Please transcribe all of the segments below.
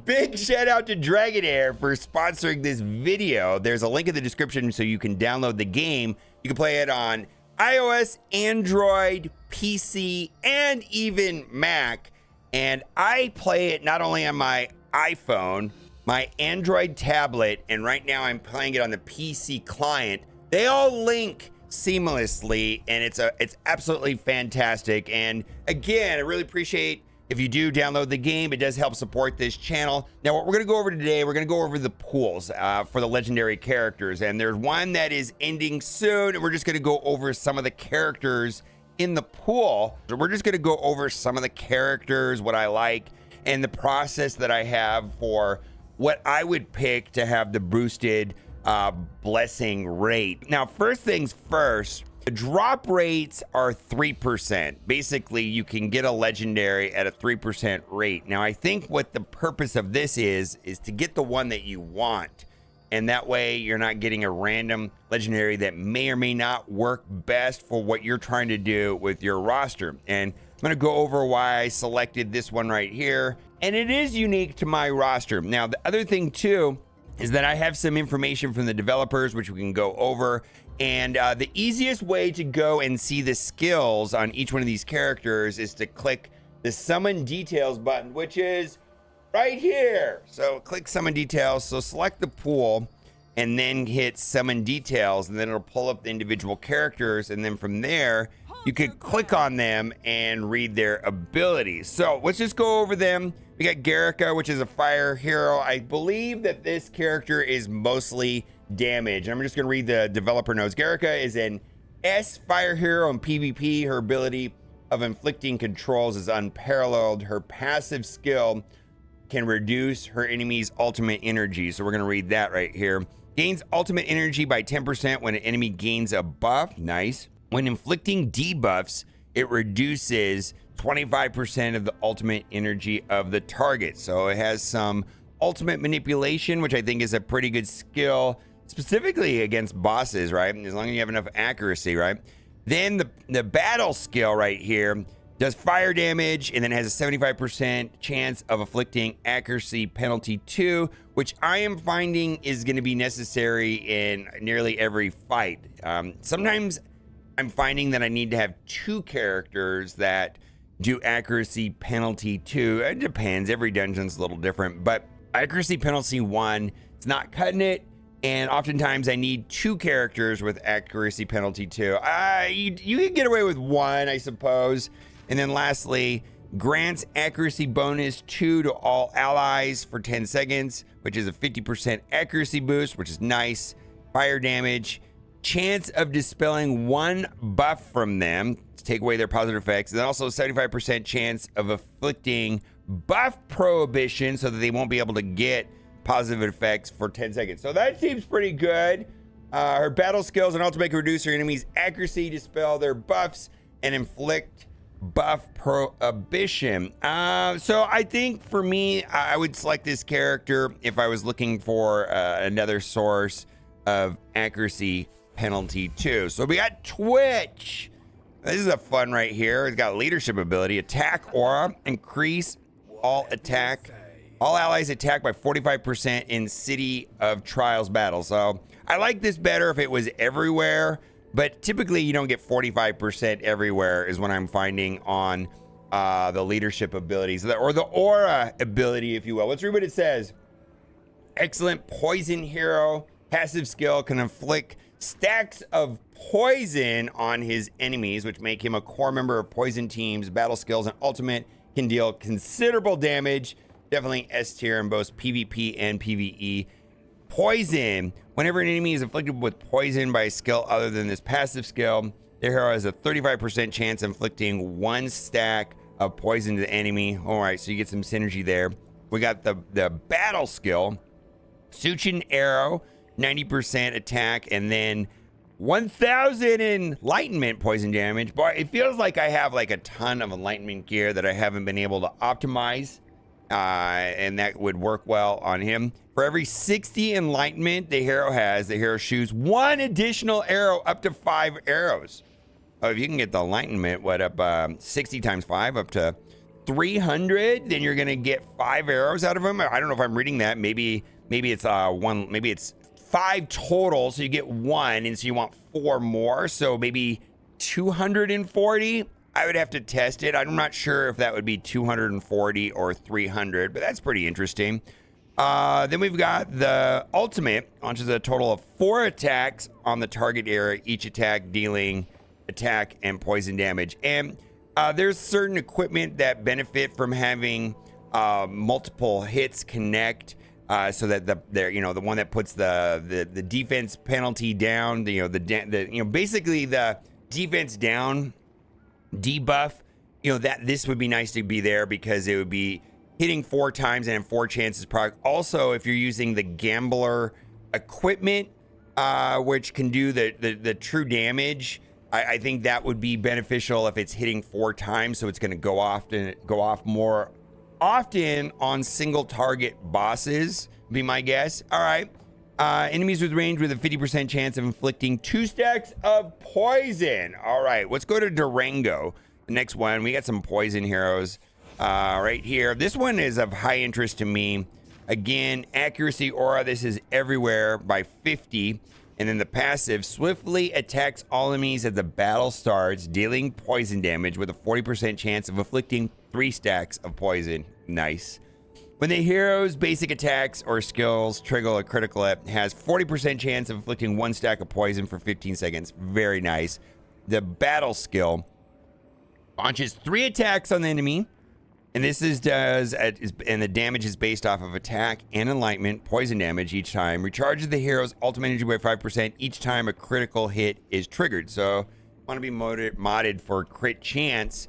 Big shout out to Dragonheir for sponsoring this video. There's a link in the description so you can download the game. You can play it on iOS, Android, PC, and even Mac. And I play it not only on my iPhone, my Android tablet, and right now I'm playing it on the PC client. They all link seamlessly, and it's absolutely fantastic. And again, I really appreciate if you do download the game. It does help support this channel. Now, what we're going to go over today, we're going to go over the pools for the legendary characters. And there's one that is ending soon, and we're just going to go over some of the characters in the pool. So we're just going to go over some of the characters, what I like, and the process that I have for what I would pick to have the boosted blessing rate. Now, first things first, the drop rates are 3%. Basically, you can get a legendary at a 3% rate. Now, I think what the purpose of this is to get the one that you want. And that way, you're not getting a random legendary that may or may not work best for what you're trying to do with your roster. And I'm going to go over why I selected this one right here. And it is unique to my roster. Now, the other thing, too, is that I have some information from the developers, which we can go over. And the easiest way to go and see the skills on each one of these characters is to click the Summon Details button, which is right here. So click Summon Details. So select the pool and then hit Summon Details, and then it'll pull up the individual characters. And then from there, you could click on them and read their abilities. So let's just go over them. We got Gica, which is a fire hero. I believe that this character is mostly damage. I'm just going to read the developer notes. Gica is an S fire hero in PvP. Her ability of inflicting controls is unparalleled. Her passive skill can reduce her enemy's ultimate energy. So we're going to read that right here. Gains ultimate energy by 10% when an enemy gains a buff. Nice. When inflicting debuffs, it reduces 25% of the ultimate energy of the target. So it has some ultimate manipulation, which I think is a pretty good skill, specifically against bosses, right? As long as you have enough accuracy, right? Then the battle skill right here does fire damage and then has a 75% chance of inflicting accuracy penalty 2, which I am finding is going to be necessary in nearly every fight. Sometimes I'm finding that I need to have 2 characters that do accuracy penalty 2. It depends. Every dungeon's a little different, but accuracy penalty 1, it's not cutting it. And oftentimes I need 2 characters with accuracy penalty 2. You can get away with 1, I suppose. And then lastly, grants accuracy bonus 2 to all allies for 10 seconds, which is a 50% accuracy boost, which is nice. Fire damage, chance of dispelling 1 buff from them to take away their positive effects, and then also 75% chance of inflicting buff prohibition so that they won't be able to get positive effects for 10 seconds. So that seems pretty good. Her battle skills and ultimate can reduce her enemy's accuracy, dispel their buffs, and inflict buff prohibition. So I think for me, I would select this character if I was looking for another source of accuracy penalty 2. So we got Twitch. This is a fun right here. It's got leadership ability, attack aura, increase all allies attack by 45% in City of Trials battle. So I like this better if it was everywhere, but typically you don't get 45% everywhere is what I'm finding on the leadership abilities, or the aura ability, if you will. Let's read what it says. Excellent poison hero. Passive skill can inflict stacks of poison on his enemies, which make him a core member of poison teams. Battle skills and ultimate can deal considerable damage. Definitely S tier in both PvP and PvE. Poison. Whenever an enemy is inflicted with poison by a skill other than this passive skill, their hero has a 35% chance of inflicting 1 stack of poison to the enemy. All right, so you get some synergy there. We got the battle skill. Suchin arrow, 90% attack, and then 1,000 enlightenment poison damage. Boy, it feels like I have like a ton of enlightenment gear that I haven't been able to optimize. And that would work well on him. For every 60 enlightenment the hero shoots 1 additional arrow up to 5 arrows. Oh, if you can get the enlightenment, what up 60 times 5 up to 300, then you're gonna get 5 arrows out of him. I don't know if I'm reading that. Maybe it's one. Maybe it's 5 total, so you get 1, and so you want 4 more. So maybe 240. I would have to test it. I'm not sure if that would be 240 or 300, but that's pretty interesting. Then we've got the ultimate, which is a total of 4 attacks on the target area, each attack dealing attack and poison damage. And there's certain equipment that benefit from having multiple hits connect, so that the one that puts the defense penalty down, basically the defense down debuff, that this would be nice to be there because it would be hitting 4 times and 4 chances proc. Also, if you're using the gambler equipment, which can do the true damage, I think that would be beneficial if it's hitting 4 times. So it's going to go off more often on single target bosses, be my guess. All right. Enemies with range with a 50% chance of inflicting 2 stacks of poison. All right, let's go to Durango. The next one, we got some poison heroes right here. This one is of high interest to me. Again, accuracy aura, this is everywhere by 50. And then the passive swiftly attacks all enemies as the battle starts, dealing poison damage with a 40% chance of inflicting 3 stacks of poison. Nice. When the hero's basic attacks or skills trigger a critical hit, has 40% chance of inflicting 1 stack of poison for 15 seconds. Very nice. The battle skill launches 3 attacks on the enemy, and this and the damage is based off of attack and enlightenment poison damage each time. Recharges the hero's ultimate energy by 5% each time a critical hit is triggered. So, want to be modded for crit chance.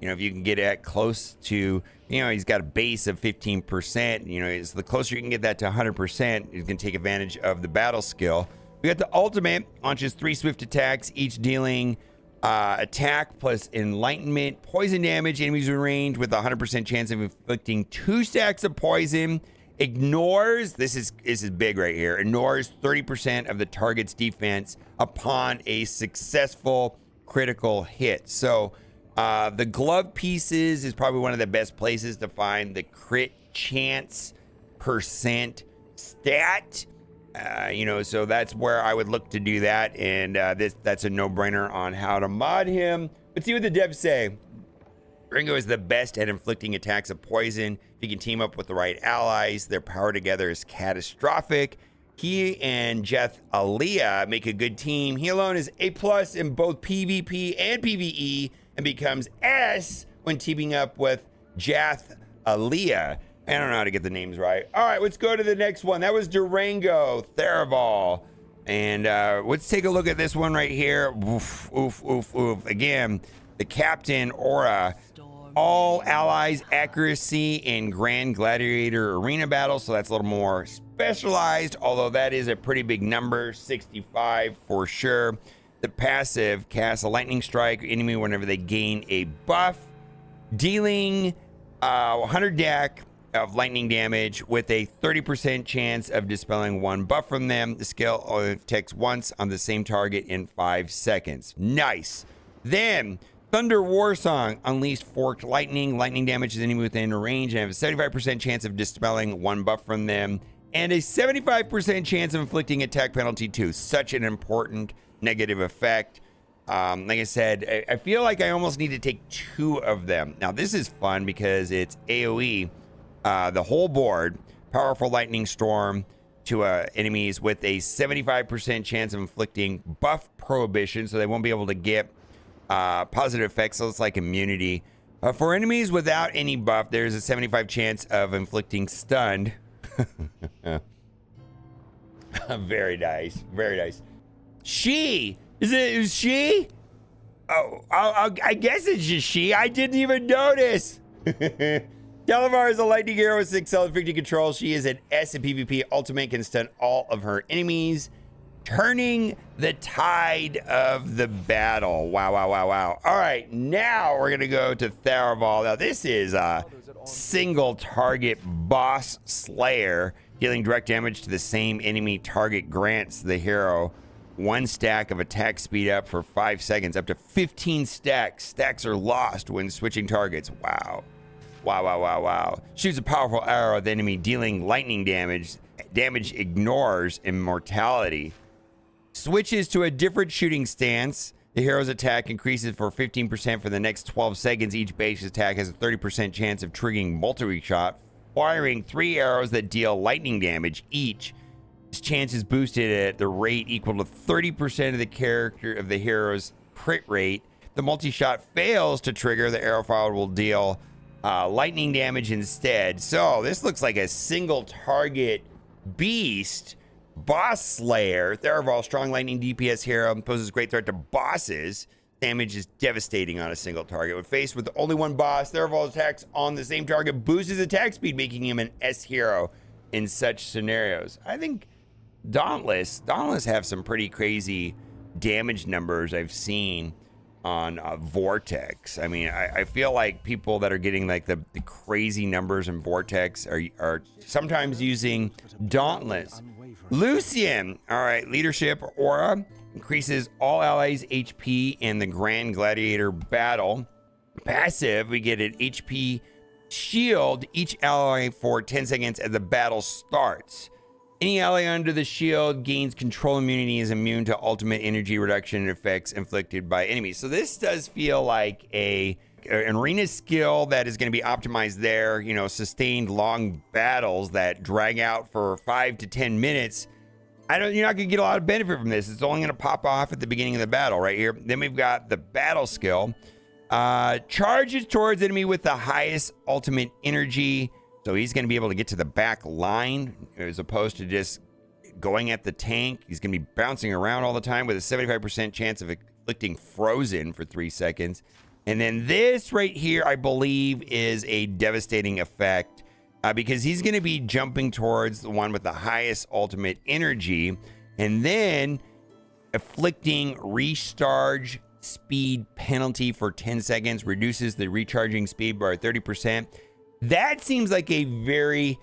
If you can get at close to, he's got a base of 15%. The closer you can get that to 100%, you can take advantage of the battle skill. We got the ultimate, launches 3 swift attacks, each dealing attack plus enlightenment poison damage. Enemies in range with a 100% chance of inflicting 2 stacks of poison. Ignores, this is big right here, ignores 30% of the target's defense upon a successful critical hit. So, the glove pieces is probably one of the best places to find the crit chance percent stat. So that's where I would look to do that. And that's a no-brainer on how to mod him. Let's see what the devs say. Ringo is the best at inflicting attacks of poison. If you can team up with the right allies, their power together is catastrophic. He and Jeth Aliyah make a good team. He alone is A+ in both PvP and PvE, and becomes S when teaming up with Jeth Aliyah. I don't know how to get the names right. All right, let's go to the next one. That was Durango, Theal. And let's take a look at this one right here. Oof, oof, oof, oof. Again, the Captain Aura. All allies accuracy in Grand Gladiator Arena Battle. So that's a little more specialized, although that is a pretty big number, 65 for sure. The passive casts a lightning strike enemy whenever they gain a buff, dealing 100 DAC of lightning damage with a 30% chance of dispelling 1 buff from them. The skill only attacks once on the same target in 5 seconds. Nice. Then Thunder War Song, unleashed forked lightning. Lightning damages enemy within range and have a 75% chance of dispelling 1 buff from them, and a 75% chance of inflicting attack penalty 2. Such an important negative effect. Like I said, I feel like I almost need to take 2 of them. Now this is fun because it's AoE, the whole board, powerful lightning storm to enemies with a 75% chance of inflicting buff prohibition, so they won't be able to get positive effects. So it's like immunity. For enemies without any buff, there's a 75 chance of inflicting stunned. Very nice, very nice. She is she? Oh, I guess it's just she. I didn't even notice. Delavar is a lightning hero with 6 self-inflicted control. She is an S in PvP. Ultimate can stun all of her enemies, turning the tide of the battle. Wow, wow, wow, wow. All right, now we're gonna go to Theal. Now this is a single target boss slayer. Dealing direct damage to the same enemy target grants the hero 1 stack of attack speed up for 5 seconds, up to 15 stacks. Stacks are lost when switching targets. Wow. Wow, wow, wow, wow. Shoots a powerful arrow at the enemy, dealing lightning damage. Damage ignores immortality. Switches to a different shooting stance. The hero's attack increases for 15% for the next 12 seconds. Each base attack has a 30% chance of triggering multi-shot, firing 3 arrows that deal lightning damage each. This chance is boosted at the rate equal to 30% of the hero's crit rate. The multi-shot fails to trigger, the arrow fired will deal lightning damage instead. So this looks like a single target beast. Boss Slayer. Theal, strong lightning DPS hero, poses great threat to bosses. Damage is devastating on a single target. When faced with only one boss, Theal attacks on the same target boosts his attack speed, making him an S hero in such scenarios. I think Dauntless have some pretty crazy damage numbers I've seen on Vortex. I mean, I feel like people that are getting like the crazy numbers in Vortex are sometimes using Dauntless. Lucien, all right, leadership aura increases all allies HP in the Grand Gladiator battle. Passive, we get an HP shield each ally for 10 seconds as the battle starts. Any ally under the shield gains control immunity, is immune to ultimate energy reduction effects inflicted by enemies. So this does feel like an arena skill that is going to be optimized there. You know, sustained long battles that drag out for 5 to 10 minutes. You're not going to get a lot of benefit from this. It's only going to pop off at the beginning of the battle right here. Then we've got the battle skill. Charges towards enemy with the highest ultimate energy. So he's going to be able to get to the back line as opposed to just going at the tank. He's going to be bouncing around all the time with a 75% chance of inflicting frozen for 3 seconds. And then this right here, I believe, is a devastating effect because he's going to be jumping towards the one with the highest ultimate energy and then inflicting recharge speed penalty for 10 seconds, reduces the recharging speed by 30%. That seems like a very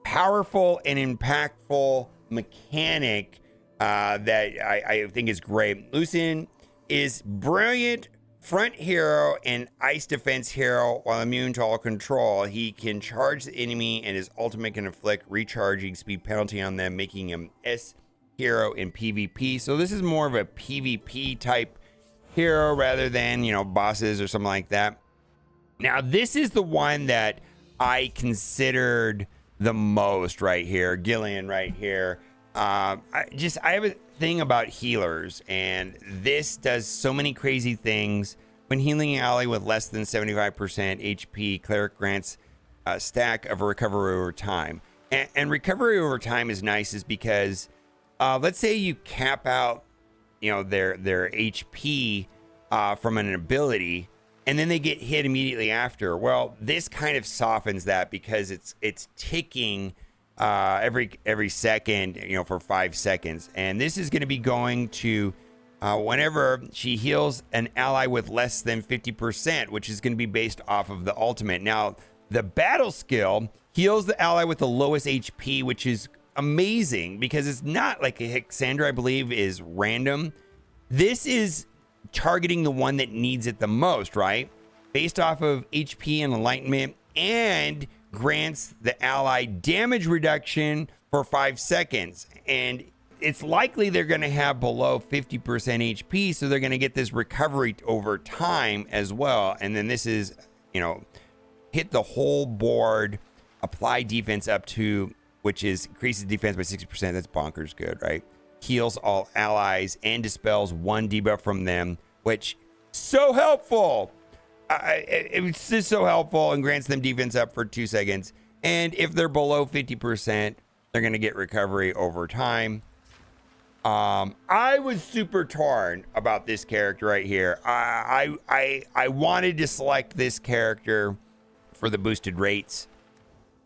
powerful and impactful mechanic that I think is great. Lucien is brilliant front hero and ice defense hero while immune to all control. He can charge the enemy and his ultimate can inflict recharging speed penalty on them, making him S hero in PvP. So this is more of a PvP type hero rather than, you know, bosses or something like that. Now, this is the one that I considered the most right here. Gillian right here. I have a thing about healers, and this does so many crazy things. When healing an ally with less than 75% HP, Cleric grants a stack of recovery over time. And recovery over time is nice is because let's say you cap out, you know, their HP from an ability, and then they get hit immediately after. Well, this kind of softens that because it's ticking every second, you know, for 5 seconds. And this is going to be going to whenever she heals an ally with less than 50%, which is going to be based off of the ultimate. Now, the battle skill heals the ally with the lowest HP, which is amazing because it's not like a Hexandra, I believe, is random. This is targeting the one that needs it the most, right? Based off of HP and enlightenment, and grants the ally damage reduction for 5 seconds. And it's likely they're going to have below 50% HP, so they're going to get this recovery over time as well. And then this is, you know, hit the whole board, apply defense up to, which is increases defense by 60%. That's bonkers good, right? Heals all allies and dispels 1 debuff from them, which so helpful. It's just so helpful, and grants them defense up for 2 seconds. And if they're below 50%, they're going to get recovery over time. I was super torn about this character right here. I wanted to select this character for the boosted rates,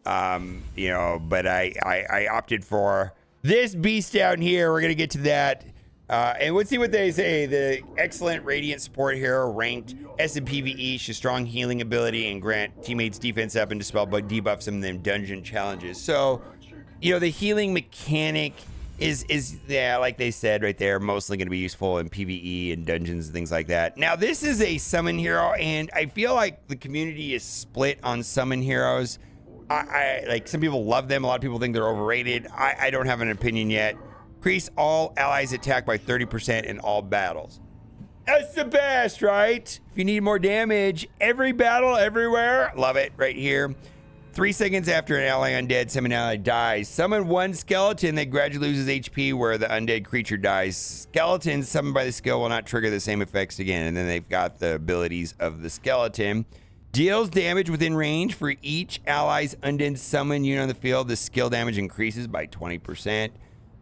you know, but I opted for this beast down here. We're going to get to that. And let's see what they say. The excellent Radiant support hero, ranked S in PvE. She's strong healing ability and grant teammates defense up and dispel bug debuffs in them dungeon challenges. So, you know, the healing mechanic yeah, like they said right there, mostly going to be useful in PvE and dungeons and things like that. Now, this is a summon hero, and I feel like the community is split on summon heroes. I like, some people love them. A lot of people think they're overrated. I don't have an opinion yet. Increase all allies attack by 30% in all battles. That's the best, right? If you need more damage, every battle, everywhere. Love it right here. 3 seconds after an ally undead, summon ally dies. Summon one skeleton that gradually loses HP where the undead creature dies. Skeletons summoned by the skill will not trigger the same effects again. And then they've got the abilities of the skeleton. Deals damage within range for each ally's undead summon unit on the field. The skill damage increases by 20%.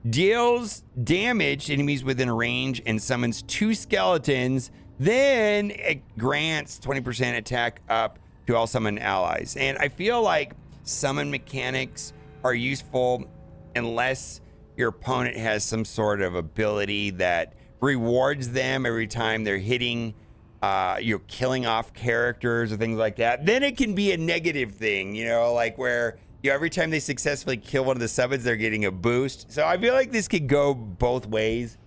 Deals damage to enemies within range and summons 2 skeletons. Then it grants 20% attack up to all summon allies. And I feel like summon mechanics are useful unless your opponent has some sort of ability that rewards them every time they're hitting, you're killing off characters or things like that. Then it can be a negative thing, you know, like where, you know, every time they successfully kill one of the summons, they're getting a boost. So I feel like this could go both ways.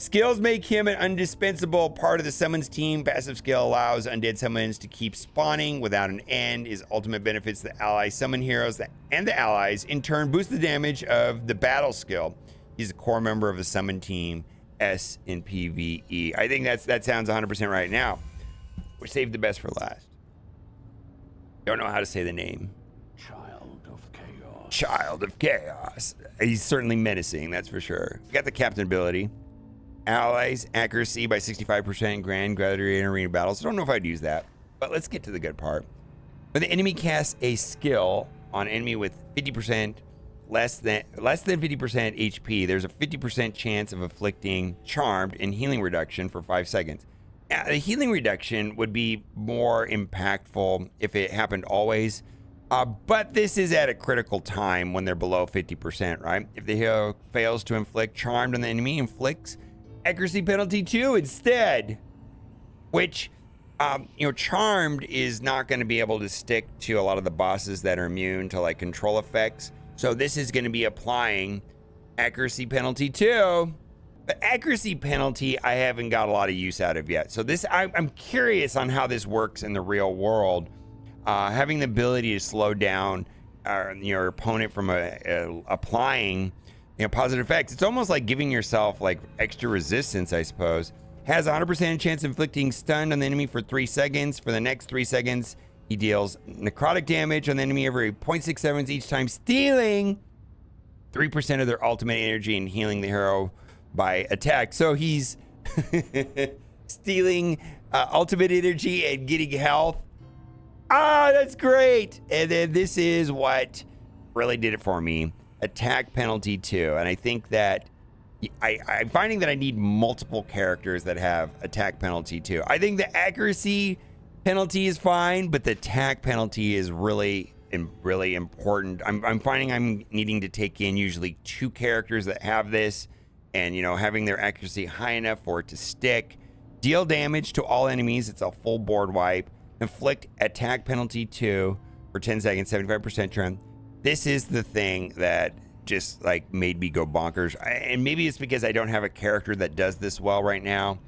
Skills make him an indispensable part of the summons team. Passive skill allows undead summons to keep spawning without an end. His ultimate benefits the ally summon heroes and the allies. In turn, boost the damage of the battle skill. He's a core member of the summon team S in PvE. I think that sounds 100% right now. We saved the best for last. Don't know how to say the name. Child of Chaos. Child of Chaos. He's certainly menacing, that's for sure. Got the captain ability. Allies accuracy by 65%, grand gladiator and arena battles. I don't know if I'd use that, but let's get to the good part. When the enemy casts a skill on enemy with 50% less than 50% HP, there's a 50% chance of inflicting charmed and healing reduction for 5 seconds. The healing reduction would be more impactful if it happened always, but this is at a critical time when they're below 50%, right? If the hero fails to inflict charmed on the enemy, inflicts accuracy penalty 2 instead, which you know, charmed is not going to be able to stick to a lot of the bosses that are immune to like control effects. So this is going to be applying accuracy penalty 2. But accuracy penalty I haven't got a lot of use out of yet. So this, I'm curious on how this works in the real world. Having the ability to slow down your opponent from applying, you know, positive effects. It's almost like giving yourself like extra resistance, I suppose. Has a 100% chance of inflicting stun on the enemy for 3 seconds. For the next 3 seconds, he deals necrotic damage on the enemy every 0.6 seconds each time, stealing 3% of their ultimate energy and healing the hero by attack. So he's stealing ultimate energy and getting health. Ah, that's great. And then this is what really did it for me. Attack penalty 2. And I think that I'm finding that I need multiple characters that have attack penalty 2. I think the accuracy penalty is fine, but the attack penalty is really important. I'm finding I'm needing to take in usually 2 characters that have this, and you know, having their accuracy high enough for it to stick. Deal damage to all enemies. It's a full board wipe. Inflict attack penalty 2 for 10 seconds, 75% trim. This is the thing that just like made me go bonkers. And maybe it's because I don't have a character that does this well right now.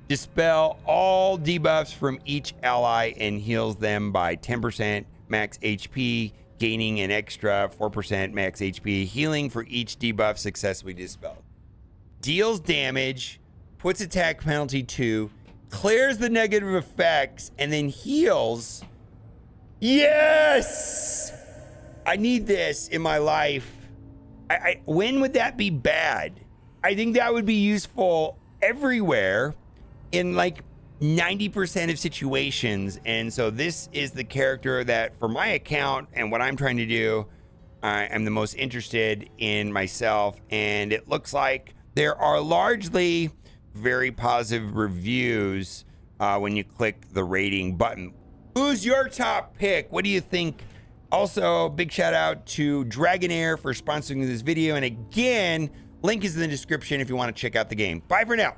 Dispel all debuffs from each ally and heals them by 10% max HP, gaining an extra 4% max HP, healing for each debuff successfully dispelled. Deals damage, puts attack penalty 2, clears the negative effects, and then heals. Yes! I need this in my life. When would that be bad? I think that would be useful everywhere in like 90% of situations. And so this is the character that for my account and what I'm trying to do, I'm the most interested in myself. And it looks like there are largely very positive reviews when you click the rating button. Who's your top pick? What do you think? Also, big shout out to Dragonheir for sponsoring this video. And again, link is in the description if you want to check out the game. Bye for now.